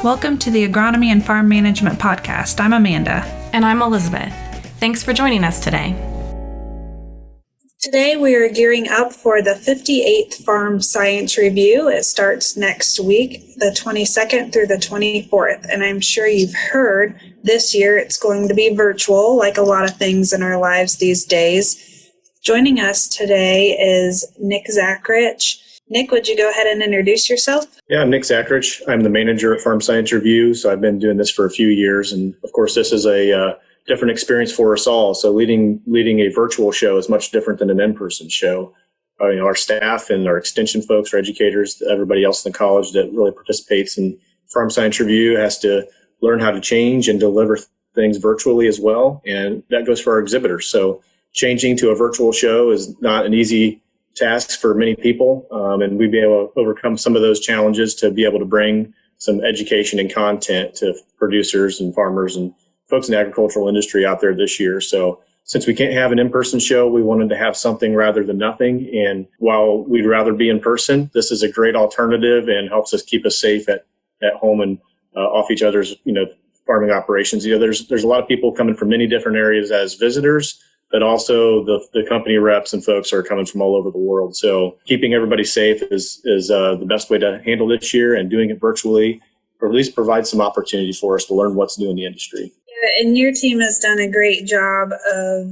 Welcome to the Agronomy and Farm Management Podcast. I'm Amanda. And I'm Elizabeth. Thanks for joining us today. Today we are gearing up for the 58th Farm Science Review. It starts next week, the 22nd through the 24th. And I'm sure you've heard this year it's going to be virtual, like a lot of things in our lives these days. Joining us today is Nick Zachrich. Nick, would you go ahead and introduce yourself? Yeah, I'm Nick Zachrich. I'm the manager at Farm Science Review, so I've been doing this for a few years. And of course, this is a different experience for us all. So leading a virtual show is much different than an in-person show. Our staff and our extension folks, our educators, everybody else in the college that really participates in Farm Science Review has to learn how to change and deliver things virtually as well. And that goes for our exhibitors. So changing to a virtual show is not an easy task for many people. And we'd be able to overcome some of those challenges to be able to bring some education and content to producers and farmers and folks in the agricultural industry out there this year. So since we can't have an in-person show, we wanted to have something rather than nothing. And while we'd rather be in person, this is a great alternative and helps us keep us safe at home and off each other's, farming operations. There's a lot of people coming from many different areas as visitors, but also the company reps and folks are coming from all over the world. So keeping everybody safe is the best way to handle this year, and doing it virtually, or at least provide some opportunity for us to learn what's new in the industry. And your team has done a great job of,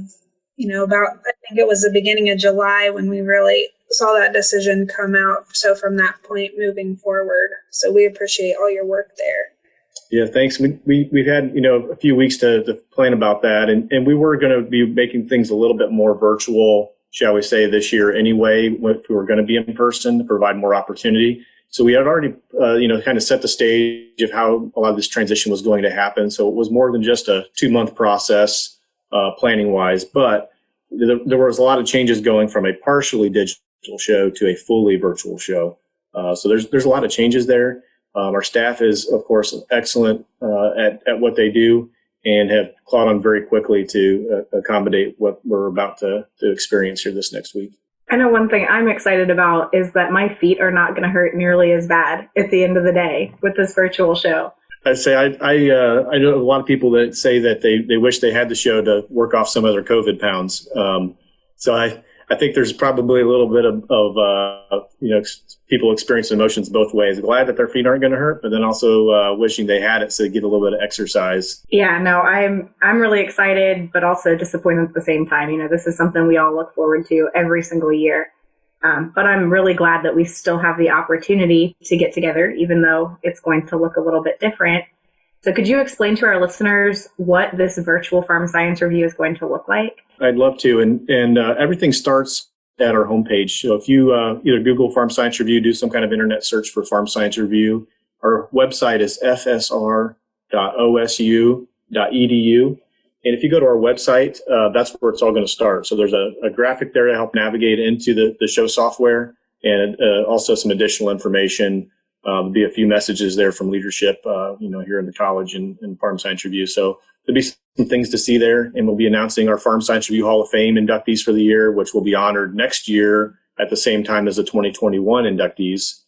I think it was the beginning of July when we really saw that decision come out. So from that point moving forward, so we appreciate all your work there. Yeah, thanks. We've had, a few weeks to plan about that. And we were going to be making things a little bit more virtual, shall we say, this year anyway, if we were going to be in person to provide more opportunity. So we had already, kind of set the stage of how a lot of this transition was going to happen. So it was more than just a 2-month process, planning wise, but there was a lot of changes going from a partially digital show to a fully virtual show. So there's a lot of changes there. Our staff is, of course, excellent at what they do and have caught on very quickly to accommodate what we're about to experience here this next week. I know one thing I'm excited about is that my feet are not going to hurt nearly as bad at the end of the day with this virtual show. I'd say I know a lot of people that say that they wish they had the show to work off some of their COVID pounds. So I think there's probably a little bit of people experiencing emotions both ways. Glad that their feet aren't going to hurt, but then also wishing they had it so they get a little bit of exercise. Yeah, no, I'm really excited, but also disappointed at the same time. This is something we all look forward to every single year. But I'm really glad that we still have the opportunity to get together, even though it's going to look a little bit different. So could you explain to our listeners what this virtual Farm Science Review is going to look like? I'd love to. And everything starts at our homepage. So if you either Google Farm Science Review, do some kind of internet search for Farm Science Review, our website is fsr.osu.edu. And if you go to our website, that's where it's all going to start. So there's a graphic there to help navigate into the show software, and also some additional information. There'll be a few messages there from leadership, here in the college and Farm Science Review. So there'll be some things to see there, and we'll be announcing our Farm Science Review Hall of Fame inductees for the year, which will be honored next year at the same time as the 2021 inductees,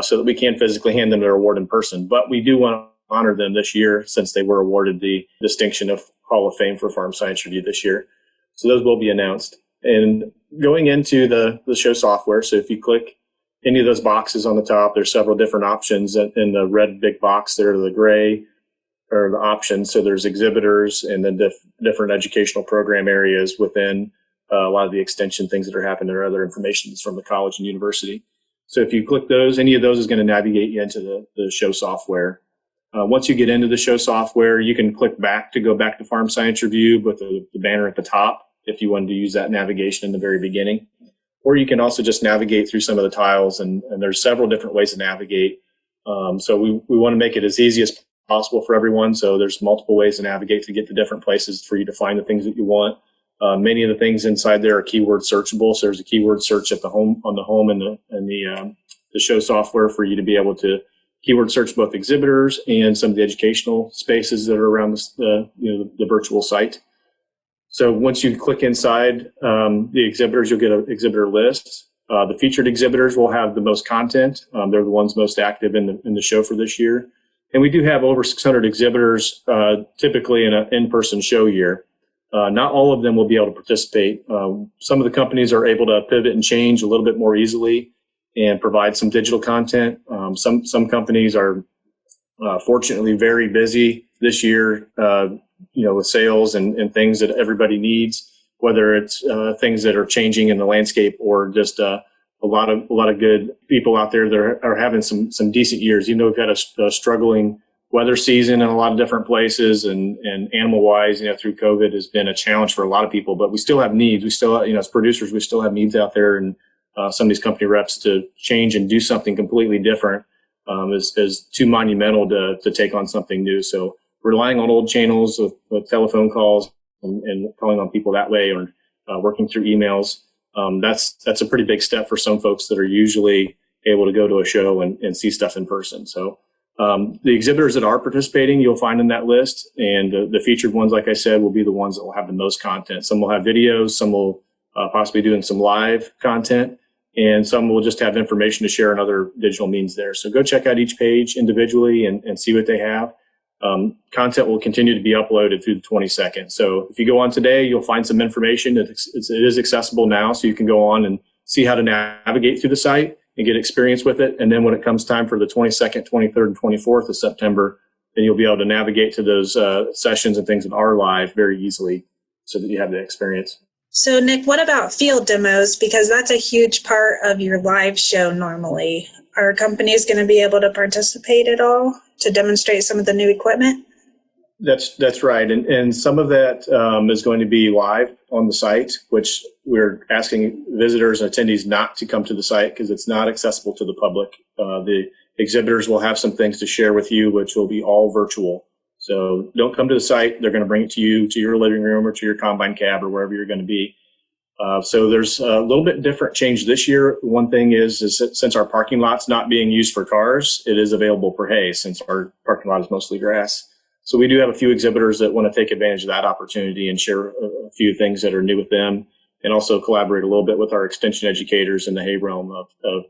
so that we can't physically hand them their award in person. But we do want to honor them this year since they were awarded the distinction of Hall of Fame for Farm Science Review this year. So those will be announced. And going into the show software, so if you click any of those boxes on the top, there's several different options. In the red big box there, the gray are the options. So there's exhibitors and then different educational program areas within a lot of the extension things that are happening. There are other information from the college and university. So if you click those, any of those is going to navigate you into the show software. Once you get into the show software, you can click back to go back to Farm Science Review with the banner at the top if you wanted to use that navigation in the very beginning. Or you can also just navigate through some of the tiles, and there's several different ways to navigate. So we want to make it as easy as possible for everyone. So there's multiple ways to navigate to get to different places for you to find the things that you want. Many of the things inside there are keyword searchable. So there's a keyword search at the home and the show software for you to be able to keyword search both exhibitors and some of the educational spaces that are around the virtual site. So once you click inside the exhibitors, you'll get an exhibitor list. The featured exhibitors will have the most content. They're the ones most active in the show for this year. And we do have over 600 exhibitors, typically in an in-person show year. Not all of them will be able to participate. Some of the companies are able to pivot and change a little bit more easily and provide some digital content. Some companies are fortunately very busy this year, with sales and things that everybody needs, whether it's things that are changing in the landscape or just a lot of good people out there that are having some decent years. We've had a struggling weather season in a lot of different places, and animal wise, through COVID has been a challenge for a lot of people, but we still have needs. We still, as producers, we still have needs out there, and some of these company reps to change and do something completely different is too monumental to take on something new. So relying on old channels with telephone calls and calling on people that way, or working through emails, that's a pretty big step for some folks that are usually able to go to a show and see stuff in person. So the exhibitors that are participating, you'll find in that list, and the featured ones, like I said, will be the ones that will have the most content. Some will have videos, some will possibly doing some live content, and some will just have information to share in other digital means there. So go check out each page individually and see what they have. Content will continue to be uploaded through the 22nd. So if you go on today, you'll find some information. It is accessible now, so you can go on and see how to navigate through the site and get experience with it. And then when it comes time for the 22nd, 23rd, and 24th of September, then you'll be able to navigate to those sessions and things that are live very easily so that you have the experience. So Nick, what about field demos? Because that's a huge part of your live show normally. Are companies going to be able to participate at all to demonstrate some of the new equipment? That's right. And some of that is going to be live on the site, which we're asking visitors and attendees not to come to the site because it's not accessible to the public. The exhibitors will have some things to share with you, which will be all virtual. So don't come to the site. They're going to bring it to you, to your living room or to your combine cab or wherever you're going to be. So there's a little bit different change this year. One thing is that since our parking lot's not being used for cars, it is available for hay since our parking lot is mostly grass. So we do have a few exhibitors that want to take advantage of that opportunity and share a few things that are new with them, and also collaborate a little bit with our extension educators in the hay realm of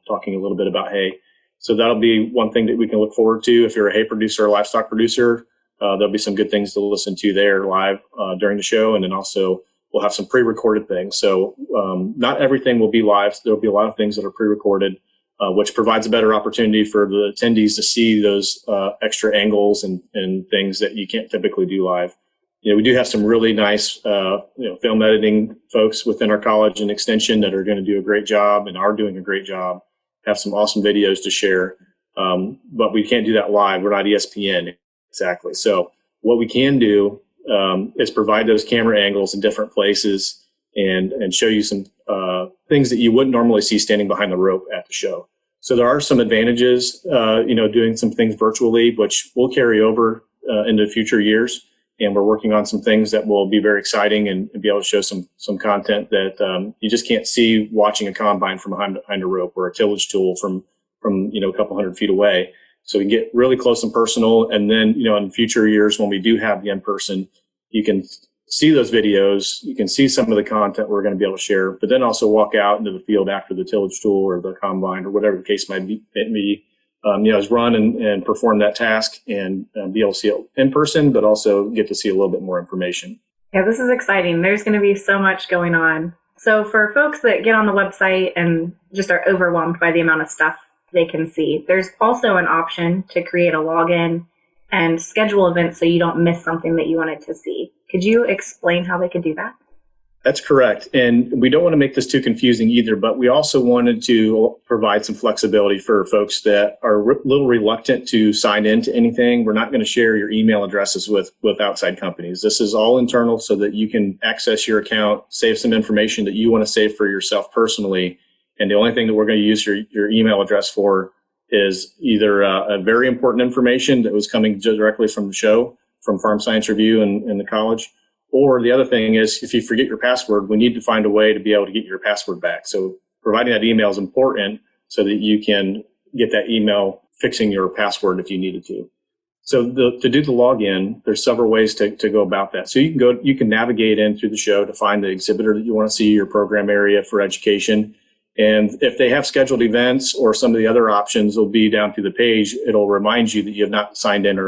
talking a little bit about hay. So that'll be one thing that we can look forward to. If you're a hay producer or livestock producer, there'll be some good things to listen to there live during the show. And then also we'll have some pre-recorded things. So not everything will be live. There'll be a lot of things that are pre-recorded, which provides a better opportunity for the attendees to see those extra angles and things that you can't typically do live. We do have some really nice film editing folks within our college and extension that are going to do a great job and are doing a great job, have some awesome videos to share. But we can't do that live. We're not ESPN. Exactly. So what we can do is provide those camera angles in different places and show you some things that you wouldn't normally see standing behind the rope at the show. So there are some advantages, doing some things virtually, which will carry over into future years. And we're working on some things that will be very exciting and be able to show some content that you just can't see watching a combine from behind a rope or a tillage tool from a couple hundred feet away. So we get really close and personal. And then, in future years, when we do have the in-person, you can see those videos, you can see some of the content we're going to be able to share, but then also walk out into the field after the tillage tool or the combine or whatever the case might be, is run and perform that task and be able to see it in person, but also get to see a little bit more information. Yeah, this is exciting. There's going to be so much going on. So for folks that get on the website and just are overwhelmed by the amount of stuff they can see, there's also an option to create a login and schedule events so you don't miss something that you wanted to see. Could you explain how they could do that? That's correct. And we don't want to make this too confusing either, but we also wanted to provide some flexibility for folks that are a little reluctant to sign into anything. We're not going to share your email addresses with outside companies. This is all internal so that you can access your account, save some information that you want to save for yourself personally. And the only thing that we're going to use your email address for is either a very important information that was coming directly from the show, from Farm Science Review and the college. Or the other thing is, if you forget your password, we need to find a way to be able to get your password back. So providing that email is important so that you can get that email fixing your password if you needed to. So to do the login, there's several ways to go about that. So you can navigate in through the show to find the exhibitor that you want to see, your program area for education. And if they have scheduled events or some of the other options will be down through the page, it'll remind you that you have not signed in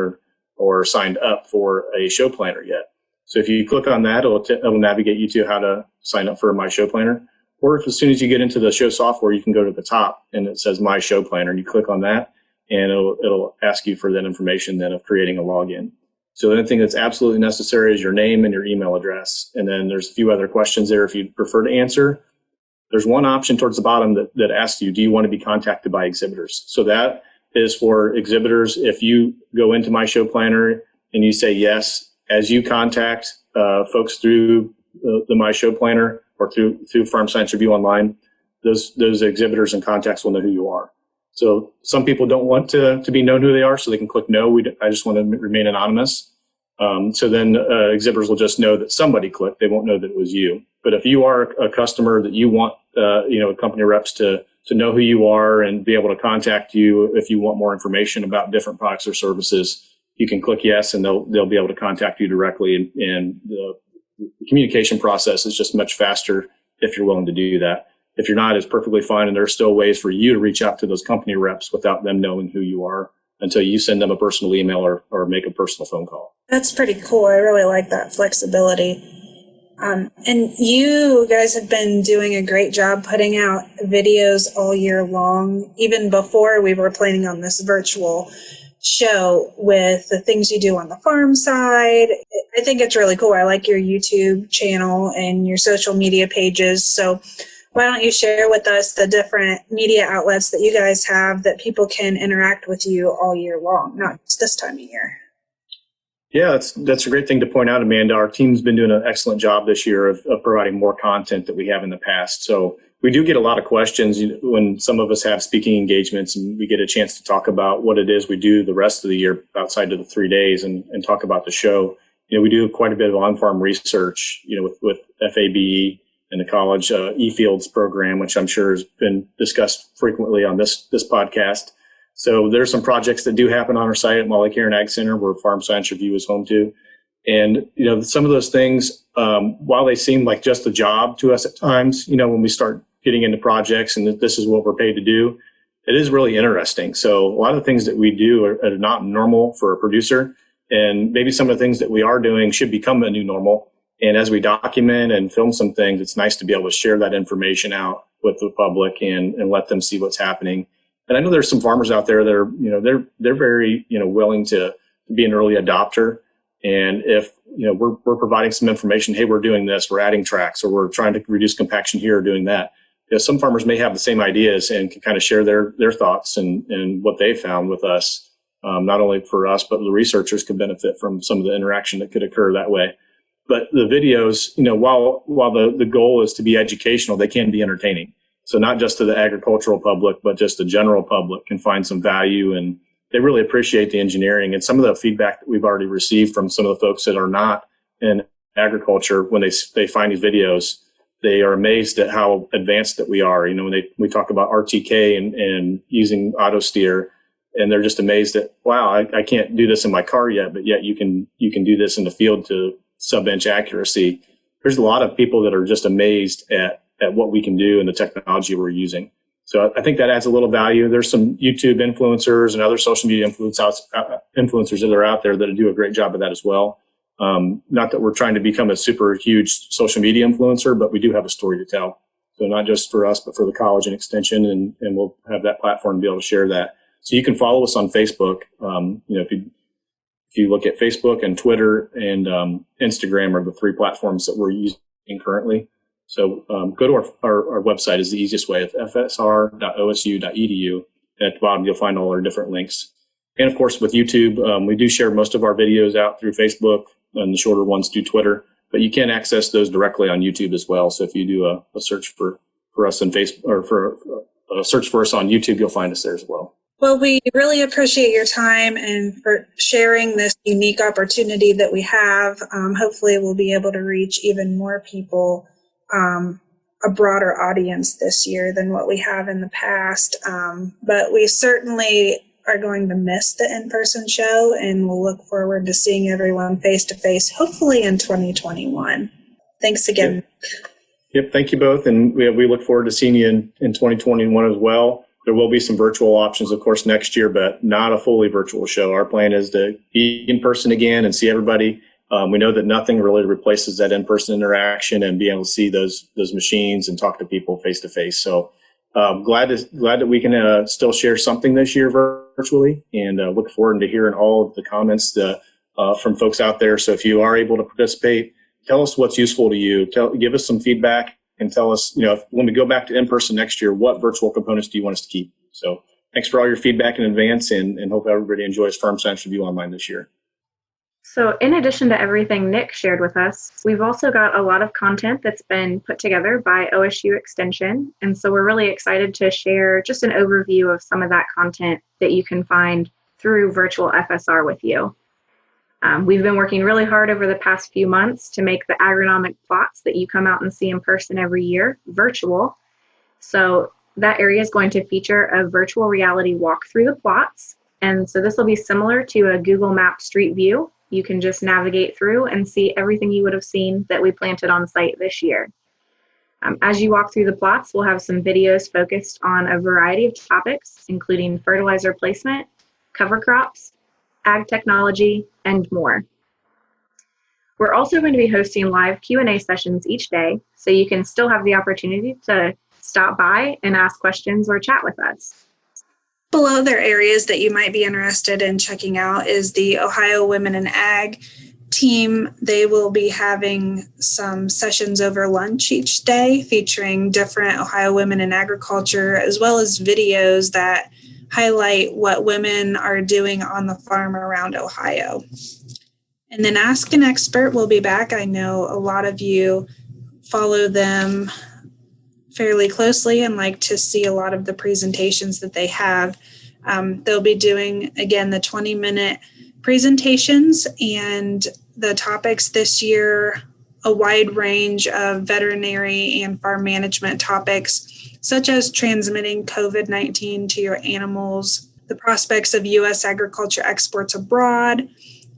or signed up for a show planner yet. So if you click on that, it'll navigate you to how to sign up for My Show Planner. Or if as soon as you get into the show software, you can go to the top and it says My Show Planner, and you click on that, and it'll ask you for that information then of creating a login. So the only thing that's absolutely necessary is your name and your email address. And then there's a few other questions there if you'd prefer to answer. There's one option towards the bottom that asks you, do you want to be contacted by exhibitors? So that is for exhibitors. If you go into My Show Planner and you say yes, as you contact folks through the My Show Planner or through Farm Science Review Online, those exhibitors and contacts will know who you are. So some people don't want to be known who they are, so they can click no. I just want to remain anonymous. So then exhibitors will just know that somebody clicked. They won't know that it was you. But if you are a customer that you want, company reps to know who you are and be able to contact you if you want more information about different products or services, you can click yes, and they'll be able to contact you directly. And the communication process is just much faster if you're willing to do that. If you're not, it's perfectly fine. And there are still ways for you to reach out to those company reps without them knowing who you are until you send them a personal email or make a personal phone call. That's pretty cool. I really like that flexibility. And you guys have been doing a great job putting out videos all year long, even before we were planning on this virtual show, with the things you do on the farm side. I think it's really cool. I like your YouTube channel and your social media pages. So why don't you share with us the different media outlets that you guys have that people can interact with you all year long, not just this time of year? Yeah, that's a great thing to point out, Amanda. Our team's been doing an excellent job this year of providing more content that we have in the past. So we do get a lot of questions when some of us have speaking engagements, and we get a chance to talk about what it is we do the rest of the year outside of the 3 days and talk about the show. We do quite a bit of on-farm research, with FABE and the college eFields program, which I'm sure has been discussed frequently on this podcast. So there's some projects that do happen on our site at Molly Cairn Ag Center, where Farm Science Review is home to. And, some of those things, while they seem like just a job to us at times, when we start getting into projects and this is what we're paid to do, it is really interesting. So a lot of the things that we do are not normal for a producer. And maybe some of the things that we are doing should become a new normal. And as we document and film some things, it's nice to be able to share that information out with the public and let them see what's happening. And I know there's some farmers out there that are, they're very, willing to be an early adopter. And if, we're providing some information, hey, we're doing this, we're adding tracks, or we're trying to reduce compaction here or doing that. Some farmers may have the same ideas and can kind of share their thoughts and what they found with us. Not only for us, but the researchers could benefit from some of the interaction that could occur that way. But the videos, while the goal is to be educational, they can be entertaining. So not just to the agricultural public, but just the general public can find some value, and they really appreciate the engineering. And some of the feedback that we've already received from some of the folks that are not in agriculture, when they find these videos, they are amazed at how advanced that we are. When we talk about RTK and using auto steer, and they're just amazed at, wow, I can't do this in my car yet, but yet you can do this in the field to sub-inch accuracy. There's a lot of people that are just amazed at what we can do and the technology we're using. So I think that adds a little value. There's some YouTube influencers and other social media influencers that are out there that do a great job of that as well. Not that we're trying to become a super huge social media influencer, but we do have a story to tell. So not just for us, but for the college and extension, and we'll have that platform to be able to share that. So you can follow us on Facebook. If you look at Facebook and Twitter and Instagram are the three platforms that we're using currently. So go to our website is the easiest way, of fsr.osu.edu. And at the bottom, you'll find all our different links. And of course, with YouTube, we do share most of our videos out through Facebook and the shorter ones through Twitter. But you can access those directly on YouTube as well. So if you do a search for us on Facebook, or for a search for us on YouTube, you'll find us there as well. Well, we really appreciate your time and for sharing this unique opportunity that we have. Hopefully, we'll be able to reach even more people, a broader audience this year than what we have in the past. But we certainly are going to miss the in-person show, and we'll look forward to seeing everyone face-to-face, hopefully in 2021. Thanks again. Yep, thank you both. And we look forward to seeing you in 2021 as well. There will be some virtual options, of course, next year, but not a fully virtual show. Our plan is to be in person again and see everybody. We know that nothing really replaces that in-person interaction and being able to see those machines and talk to people face to face. So glad that we can still share something this year virtually, and look forward to hearing all of the comments from folks out there. So if you are able to participate, tell us what's useful to you. Give us some feedback and tell us, when we go back to in-person next year, what virtual components do you want us to keep? So thanks for all your feedback in advance, and hope everybody enjoys Farm Science Review Online this year. So in addition to everything Nick shared with us, we've also got a lot of content that's been put together by OSU Extension. And so we're really excited to share just an overview of some of that content that you can find through virtual FSR with you. We've been working really hard over the past few months to make the agronomic plots that you come out and see in person every year virtual. So that area is going to feature a virtual reality walk through the plots. And so this will be similar to a Google Maps Street View. You can just navigate through and see everything you would have seen that we planted on site this year. As you walk through the plots, we'll have some videos focused on a variety of topics, including fertilizer placement, cover crops, ag technology, and more. We're also going to be hosting live Q&A sessions each day, so you can still have the opportunity to stop by and ask questions or chat with us. Below other areas that you might be interested in checking out is the Ohio Women in Ag team. They will be having some sessions over lunch each day featuring different Ohio women in agriculture, as well as videos that highlight what women are doing on the farm around Ohio. And then Ask an Expert will be back. I know a lot of you follow them fairly closely and like to see a lot of the presentations that they have. They'll be doing, again, the 20-minute presentations, and the topics this year, a wide range of veterinary and farm management topics, such as transmitting COVID-19 to your animals, the prospects of U.S. agriculture exports abroad,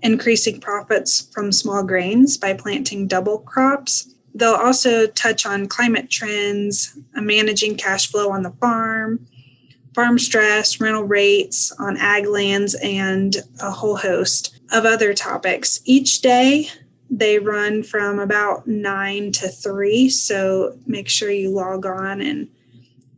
increasing profits from small grains by planting double crops. They'll also touch on climate trends, managing cash flow on the farm stress, rental rates on ag lands, and a whole host of other topics. Each day, they run from about 9 to 3, so make sure you log on and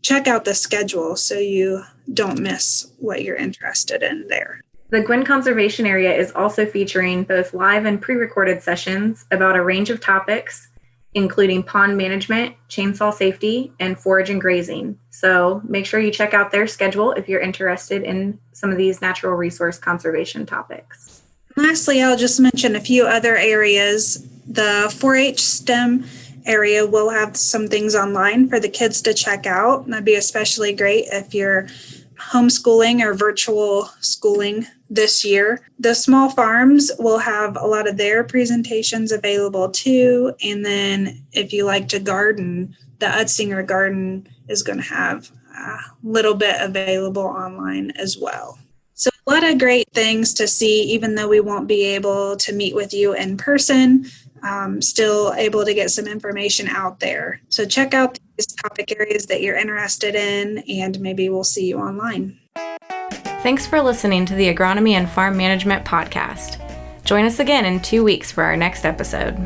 check out the schedule so you don't miss what you're interested in there. The Gwinn Conservation Area is also featuring both live and pre-recorded sessions about a range of topics, including pond management, chainsaw safety, and forage and grazing. So make sure you check out their schedule if you're interested in some of these natural resource conservation topics. Lastly, I'll just mention a few other areas. The 4-H STEM area will have some things online for the kids to check out. And that'd be especially great if you're homeschooling or virtual schooling this year. The small farms will have a lot of their presentations available too. And then if you like to garden, the Utzinger Garden is going to have a little bit available online as well. So a lot of great things to see, even though we won't be able to meet with you in person, still able to get some information out there. So check out these topic areas that you're interested in, and maybe we'll see you online. Thanks for listening to the Agronomy and Farm Management Podcast. Join us again in 2 weeks for our next episode.